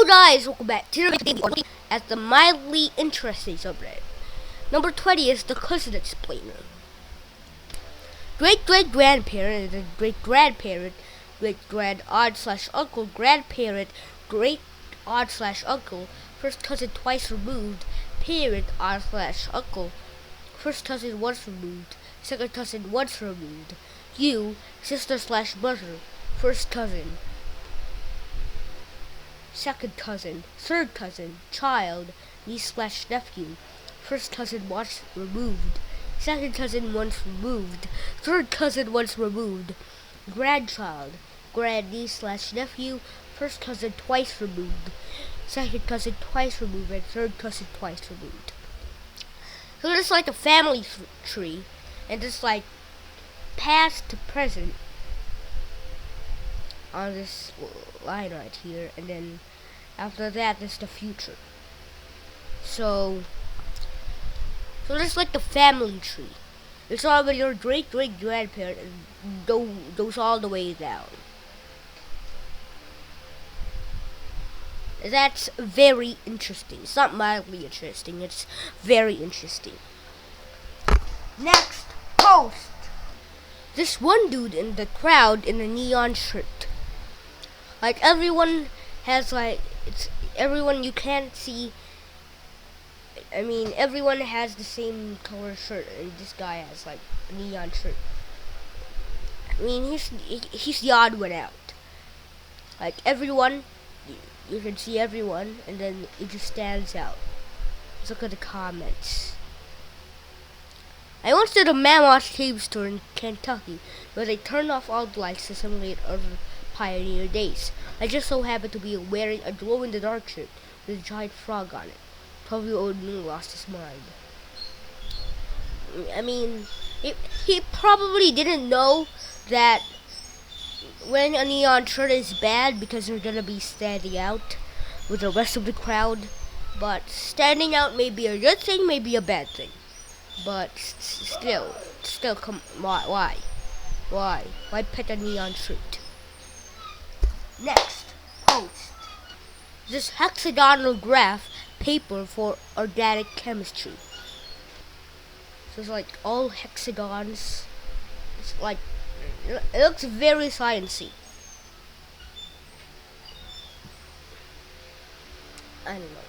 Hello guys, welcome back to the video at the mildly interesting subreddit. Number 20 is the cousin explainer. Great-great-grandparent is a great-grandparent, great-grand-aunt/uncle, grandparent, great-aunt/uncle, first cousin twice removed, parent aunt/uncle, first cousin once removed, second cousin once removed, you, sister/brother, first cousin, second cousin, third cousin, child, niece/nephew, first cousin once removed, second cousin once removed, third cousin once removed, grandchild, grandniece/nephew, first cousin twice removed, second cousin twice removed, and third cousin twice removed. So it's like a family tree, and it's like past to present on this line right here, and then after that is the future. So it's like the family tree. It's all with your great-great-grandparent and goes all the way down. That's very interesting. It's not mildly interesting, it's very interesting. Next post. This one dude in the crowd in a neon shirt. Like everyone has everyone you can't see. I mean, everyone has the same color shirt, and this guy has like a neon shirt. I mean, he's the odd one out. Like everyone, you can see everyone, and then it just stands out. Let's look at the comments. I once did a Mammoth Cave store in Kentucky where they turned off all the lights to simulate other pioneer days. I just so happened to be wearing a glow-in-the-dark shirt with a giant frog on it. 12-year-old me lost his mind. I mean, he probably didn't know that wearing a neon shirt is bad because you're gonna be standing out with the rest of the crowd. But standing out may be a good thing, may be a bad thing. But still, come, why? Why pick a neon shirt? Next post. This hexagonal graph paper for organic chemistry. So it's like all hexagons. It's like it looks very sciencey. I don't know.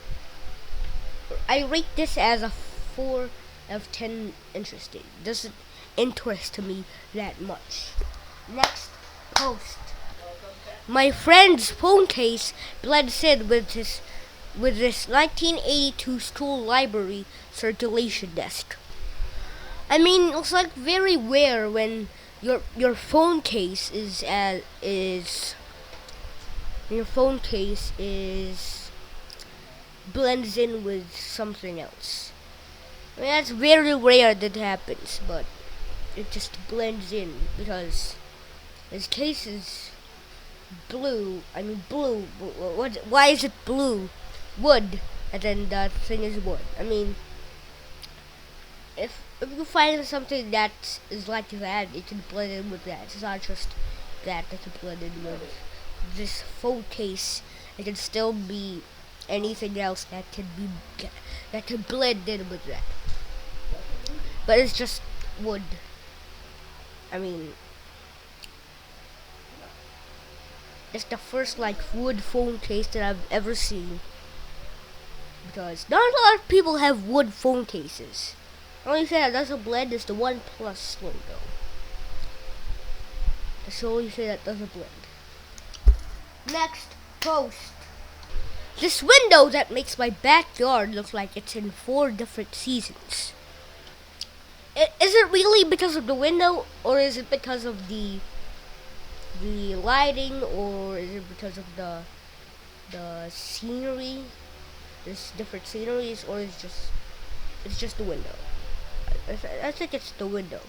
I rate this as a 4 out of 10 interesting. Doesn't interest me that much. Next post. My friend's phone case blends in with this 1982 school library circulation desk. I mean, it's like very rare when your phone case is blends in with something else. I mean, that's very rare that happens, but it just blends in because his case is blue. I mean, blue. Why is it blue? Wood, and then the thing is wood. I mean, if you find something that is like that, it can blend in with that. It's not just that can blend in with this phone case. It can still be anything else that can blend in with that. But it's just wood. I mean, it's the first wood phone case that I've ever seen. Because not a lot of people have wood phone cases. The only thing that doesn't blend is the OnePlus logo. That's the only thing that doesn't blend. Next post. This window that makes my backyard look like it's in 4 different seasons. Is it really because of the window, or is it because of the lighting, or is it because of the scenery? There's different sceneries, or it's just the window. I think it's the window.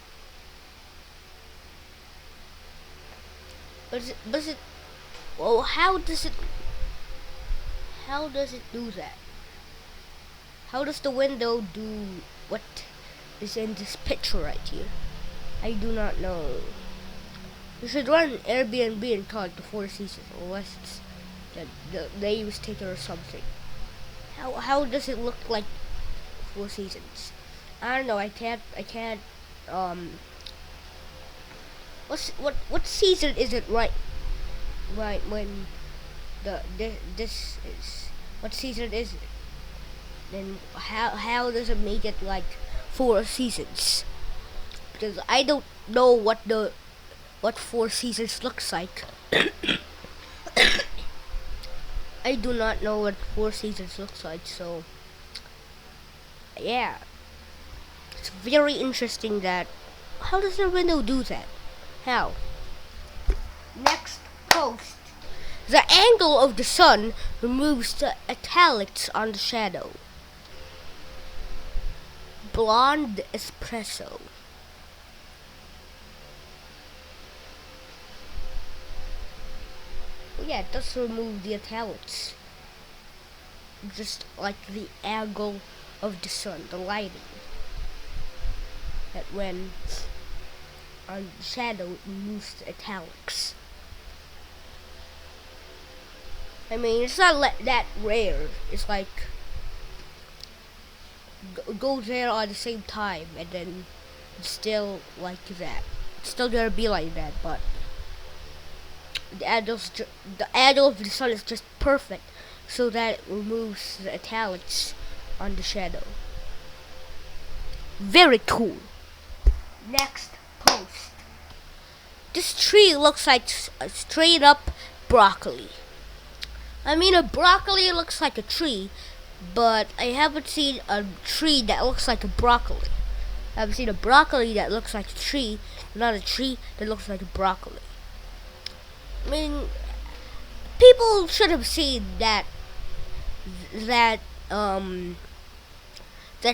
Well, how does it do that? How does the window do what is in this picture right here? I do not know. You should run Airbnb and call it the 4 seasons, unless it's they use ticker or something. How does it look like 4 seasons? I don't know. I can't. Um. What season is it? Right when this is. What season is it? Then how does it make it like 4 seasons? Because I don't know what 4 seasons looks like. I do not know what 4 seasons looks like, so yeah. It's very interesting that how does the window do that? How? Next post. The angle of the sun removes the italics on the shadow. Blonde espresso. Yeah, it does remove the italics. Just like the angle of the sun, the lighting. That when on shadow it removes the italics. I mean, it's not that rare. It's like go there at the same time, and then it's still like that. It's still gonna be like that, but the angle of the sun is just perfect, so that it removes the italics on the shadow. Very cool. Next post. This tree looks like a straight up broccoli. I mean, a broccoli looks like a tree, but I haven't seen a tree that looks like a broccoli. I haven't seen a broccoli that looks like a tree, not a tree that looks like a broccoli. I mean, people should have seen that that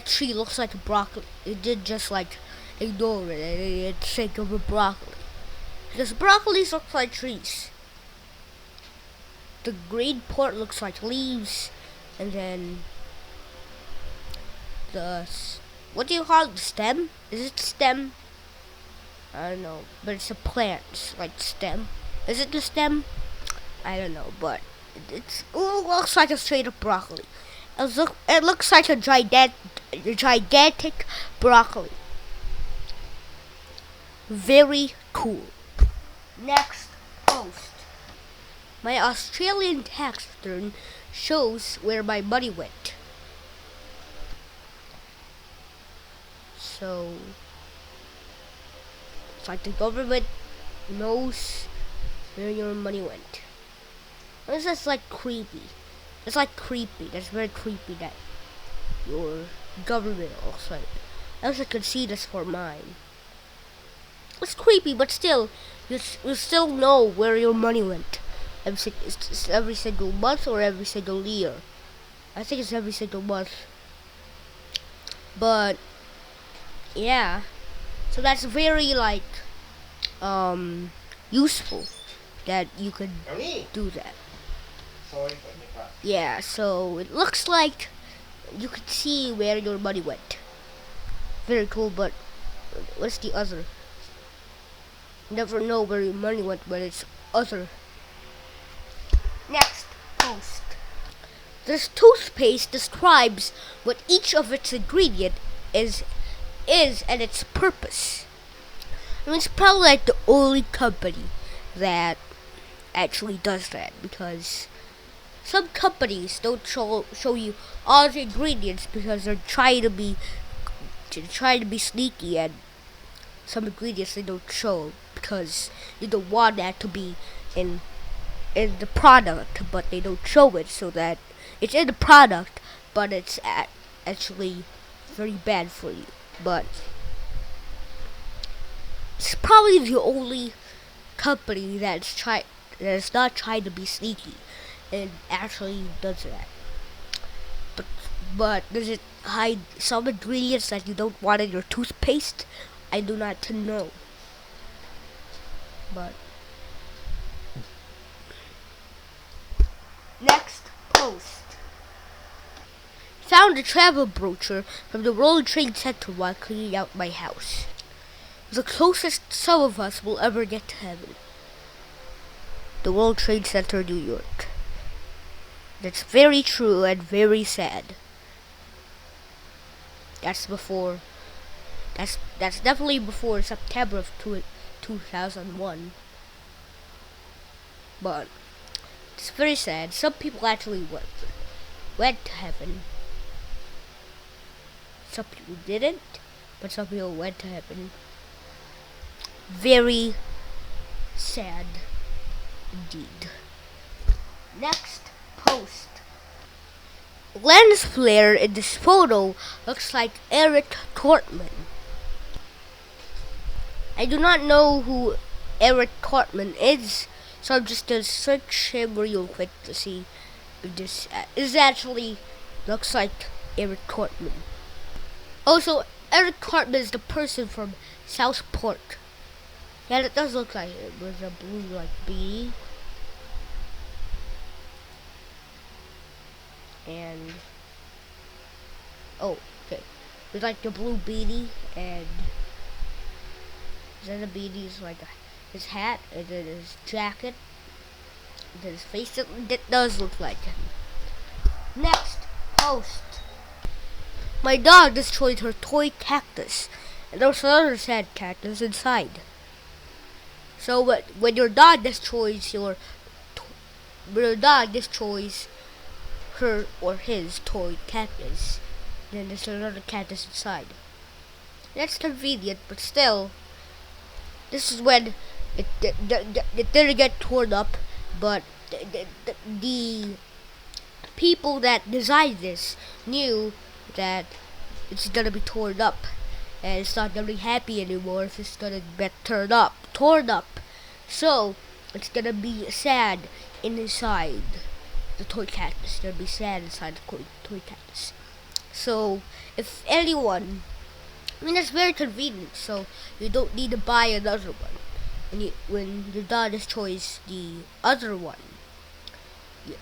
tree looks like a broccoli. It did just like ignore it and think of a broccoli. Because broccolis look like trees. The green part looks like leaves, and then what do you call it? The stem? Is it stem? I don't know, but it's a plant, like stem. Is it the stem? I don't know, but it looks like a straight up broccoli. It looks like a gigantic broccoli. Very cool. Next post. My Australian tax return shows where my money went. So it's like the government knows where your money went. This is like creepy. It's like creepy. That's very creepy that your government also. I wish I could see this for mine. It's creepy, but still, you still know where your money went. It's every single month or every single year. I think it's every single month. But yeah, so that's very like useful that you could do that. Yeah, so it looks like you could see where your money went. Very cool, but what's the other? Never know where your money went, but it's other. Next post. This toothpaste describes what each of its ingredient is and its purpose. I mean, it's probably like the only company that actually does that, because some companies don't show you all the ingredients because they're trying to be sneaky, and some ingredients they don't show because you don't want that to be in the product, but they don't show it so that it's in the product, but it's actually very bad for you. But it's probably the only company that's not trying to be sneaky and actually does that. But does it hide some ingredients that you don't want in your toothpaste? I do not know. But next post. Found a travel brochure from the World Trade Center while cleaning out my house. The closest some of us will ever get to heaven. The World Trade Center, New York. That's very true and very sad. That's before. That's definitely before September of 2001. But it's very sad. Some people actually went to heaven. Some people didn't, but some people went to heaven. Very sad indeed. Next post. Lens flare in this photo looks like Eric Cortman. I do not know who Eric Cortman is, so I'm just gonna search him real quick to see if this actually looks like Eric Cortman. Also, Eric Cartman is the person from Southport. Yeah, it does look like it with a blue like bee. And oh, okay. With like the blue beanie and then the beanie's like his hat and then his jacket and then his face. It does look like him. Next post. My dog destroyed her toy cactus, and there was another sad cactus inside. So when your dog destroys her or his toy cactus, then there's another cactus inside. That's convenient, but still, this is when it didn't get torn up, but the people that designed this knew that it's gonna be torn up, and it's not gonna be happy anymore if it's gonna be torn up. So it's gonna be sad inside the toy cactus. It's gonna be sad inside the toy cactus. So if anyone, I mean, that's very convenient. So you don't need to buy another one. When your dog destroys the other one,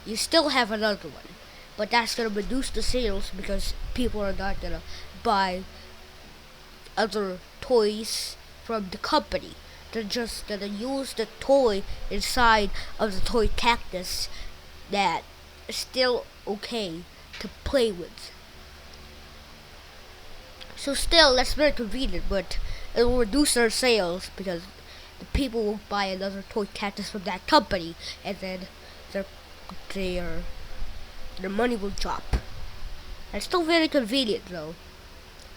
you still have another one. But that's gonna reduce the sales because people are not gonna buy other toys from the company. They're just gonna use the toy inside of the toy cactus that is still okay to play with. So still, that's very convenient, but it will reduce their sales because the people won't buy another toy cactus from that company, and then their money will drop. It's still very convenient though.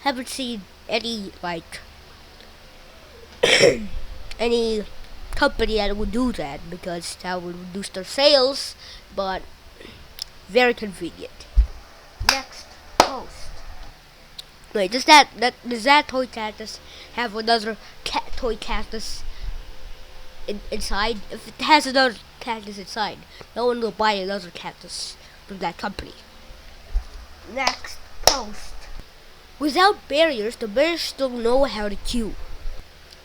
Haven't seen any any company that would do that because that would reduce their sales, but very convenient. Next post. Wait, does that toy cactus have another toy cactus inside? If it has another cactus inside, no one will buy another cactus from that company. Next post. Without barriers, the bears still know how to queue.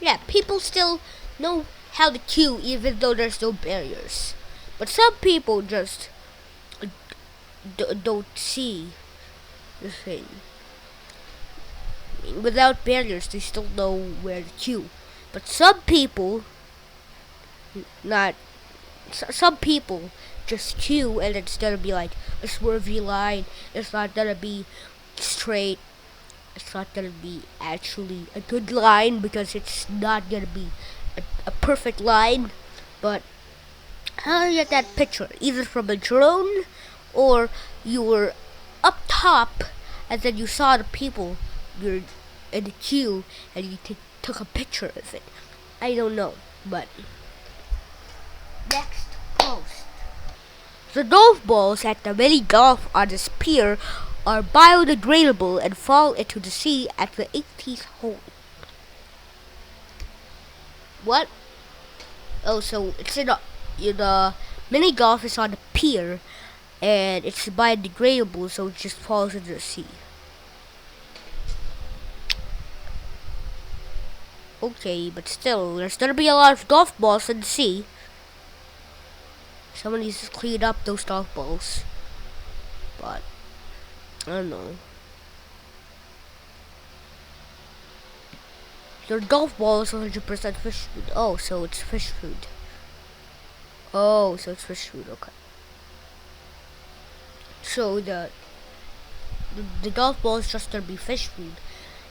Yeah, people still know how to queue even though there's no barriers. But some people just don't see the thing. I mean, without barriers, they still know where to queue. But some people just queue and it's gonna be like a swervy line. It's not gonna be straight. It's not gonna be actually a good line because it's not gonna be a perfect line. But how do you get that picture? Either from a drone or you were up top and then you saw the people you're in the queue and you took a picture of it. I don't know, but next post. The golf balls at the mini golf on this pier are biodegradable and fall into the sea at the 18th hole. What? Oh, so it's in the mini golf is on the pier and it's biodegradable, so it just falls into the sea. Okay, but still, there's gonna be a lot of golf balls in the sea. Someone needs to clean up those golf balls. But I don't know. Your golf ball is 100% fish food. Oh, so it's fish food. Oh, so it's fish food. Okay. So the golf ball is just gonna be fish food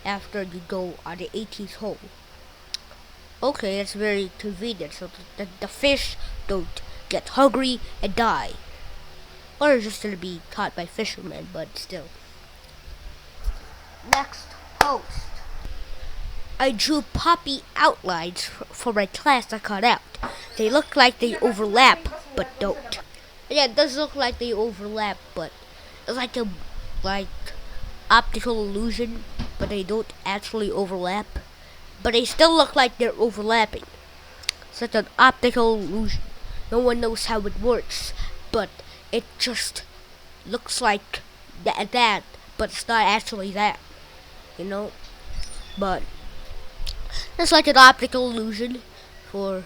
after you go on the 18th hole. Okay, that's very convenient, so the fish don't get hungry and die. Or it's just gonna be caught by fishermen, but still. Next post. I drew poppy outlines for my class I cut out. They look like they overlap, but don't. Yeah, it does look like they overlap, but it's like optical illusion, but they don't actually overlap. But they still look like they're overlapping. It's like an optical illusion. No one knows how it works, but it just looks like that, but it's not actually that. You know? But it's like an optical illusion for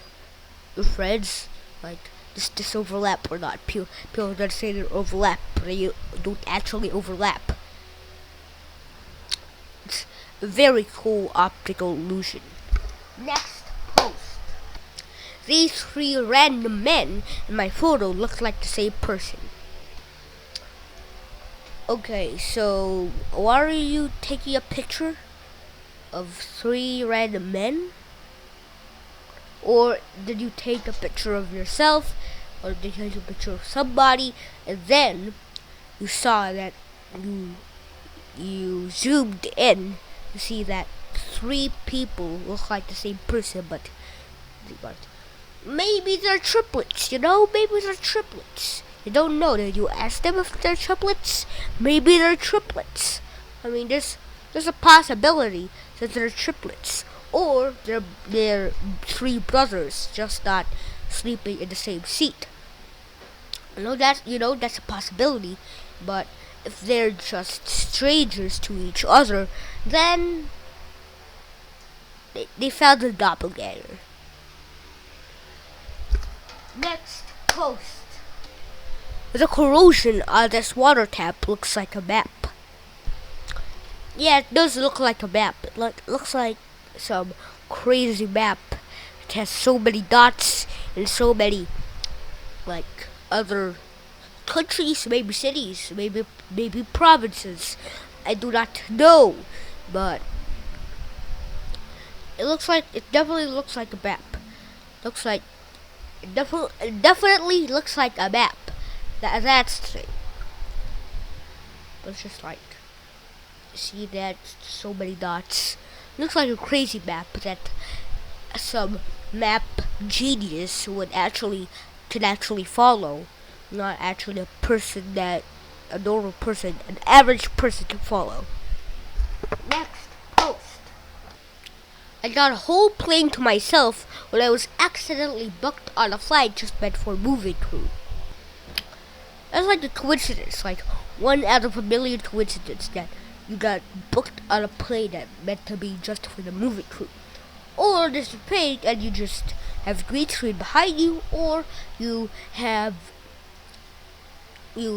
your friends. Like this overlap or not. People don't say they overlap, but they don't actually overlap. It's a very cool optical illusion. Next post. These 3 random men in my photo look like the same person. Okay, so why are you taking a picture of 3 random men? Or did you take a picture of yourself, or did you take a picture of somebody, and then you saw that you zoomed in to see that 3 people look like the same person, but maybe they're triplets, you know? Maybe they're triplets. You don't know. Did you ask them if they're triplets? Maybe they're triplets. I mean, there's a possibility that they're triplets. Or they're 3 brothers, just not sleeping in the same seat. That's a possibility. But if they're just strangers to each other, then they found a doppelganger. Next post. The corrosion on this water tap looks like a map. Yeah, it does look like a map. It looks like some crazy map. It has so many dots and so many other countries, maybe cities, maybe provinces. I do not know, but it definitely looks like a map. It definitely looks like a map. That's the thing. But it's just see that so many dots. It looks like a crazy map that some map genius could actually follow. Not actually a normal person, an average person can follow. Next post. I got a whole plane to myself when I was accidentally booked on a flight just meant for movie crew. That's like a coincidence, like 1 out of a million coincidence that you got booked on a plane that meant to be just for the movie crew. Or there's a plane and you just have green screen behind you, or you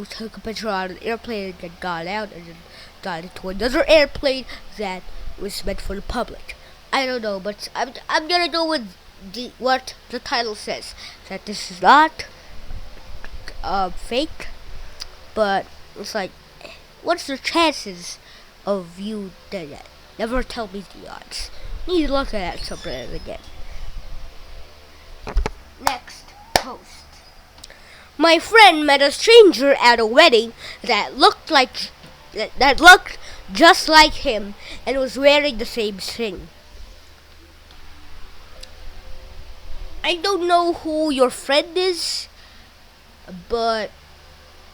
took a picture on an airplane that got out and then got into another airplane that was meant for the public. I don't know, but I'm gonna go with what the title says, that this is not fake, but it's like, what's the chances of you doing that? Never tell me the odds. Need to look at that subreddit again. Next post. My friend met a stranger at a wedding that looked just like him and was wearing the same thing. I don't know who your friend is, but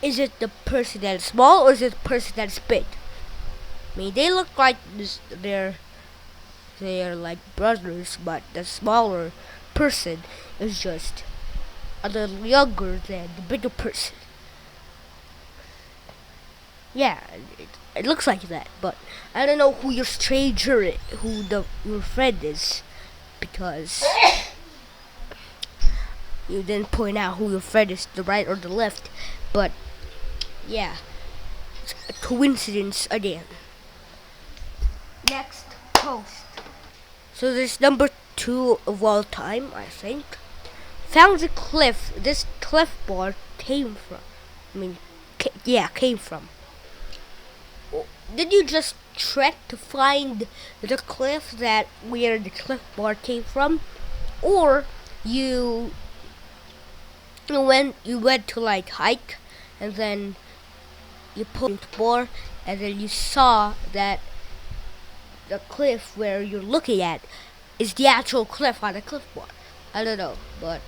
is it the person that's small or is it the person that's big? I mean, they look like they're like brothers, but the smaller person is just a little younger than the bigger person. Yeah, it looks like that, but I don't know who your your friend is, because you didn't point out who your friend is, the right or the left. But yeah, it's a coincidence again. Next post. So this number 2 of all time, I think. Found a cliff. This cliff bar came came from. Did you just trek to find the cliff that where the clipboard came from, or you went to like hike, and then you pulled more, and then you saw that the cliff where you're looking at is the actual cliff on the clipboard? I don't know, but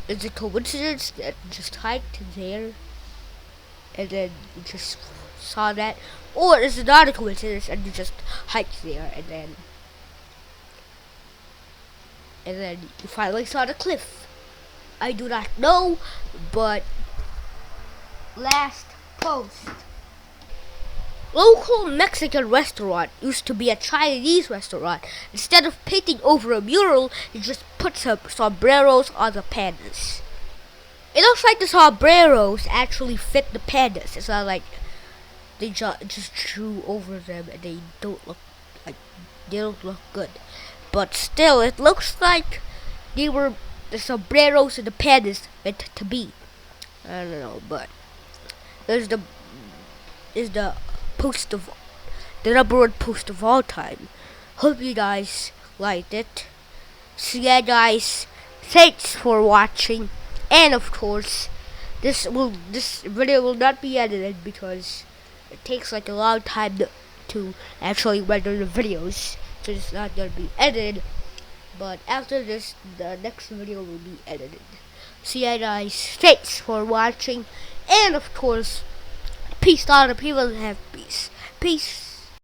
is it coincidence that you just hiked there and then you just saw that, or is it not a coincidence and you just hiked there and then you finally saw the cliff? I do not know, but last post. Local Mexican restaurant used to be a Chinese restaurant. Instead of painting over a mural, you just put some sombreros on the pandas. It looks like the sombreros actually fit the pandas. It's not like they just drew over them and they don't look good. But still, it looks like they were the sombreros and the pandas meant to be. I don't know, but there's the post of the number one post of all time. Hope you guys liked it. So yeah, guys, thanks for watching, and of course, this video will not be edited because it takes like a long time to actually render the videos, so it's not gonna be edited. But after this, the next video will be edited. So yeah, guys, thanks for watching, and of course, peace to all the people that have peace. Peace.